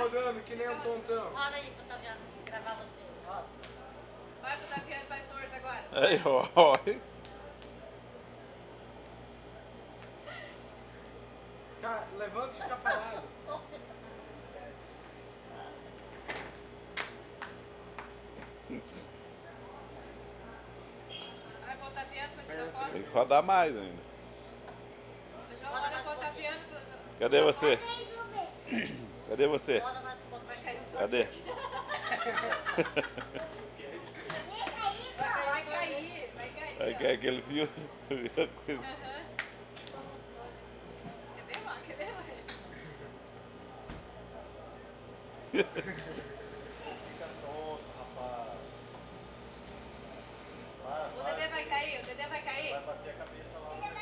rodando que nem um tontão. Roda aí pro Taviano gravar você. Roda. Vai pro Taviano, faz força agora. Aí, ó. Cara, levanta e fica parado. Vai pro Taviano pra tirar foto. Tem que rodar mais ainda. João, olha pro Taviano. Cadê você? Cadê você? Roda mais um pouco, vai cair o sorvete. Cadê? Vai cair, vai cair. Aí quer que ele viu a coisa. Aham. Quer ver, mano? Quer ver, mano? Fica tonto, rapaz. O Dedé vai cair, o Dedé vai cair. Vai bater a cabeça lá no negócio.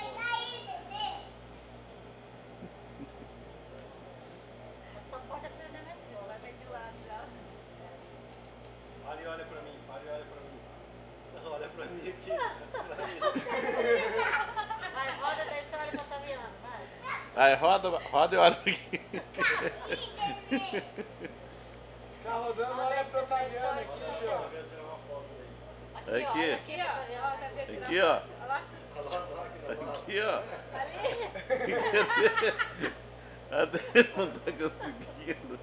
Só pode aprender na escola. Vai cair de lado já. Para e olha pra mim, para e olha pra mim. Olha pra mim aqui. Pra Vai, roda daí você olha pro Taviano, vai. Aí roda e olha aqui. Fica rodando, olha pro Taviano aqui, Tá João. vendo? Tirar uma foto daí. Aqui, ó. Aqui. Olha Aqui, ó. Ó, tá vendo? Aqui, ó. Olha lá. Olha lá, aqui na barra. Aqui, ó. Ali. Até não tá conseguindo.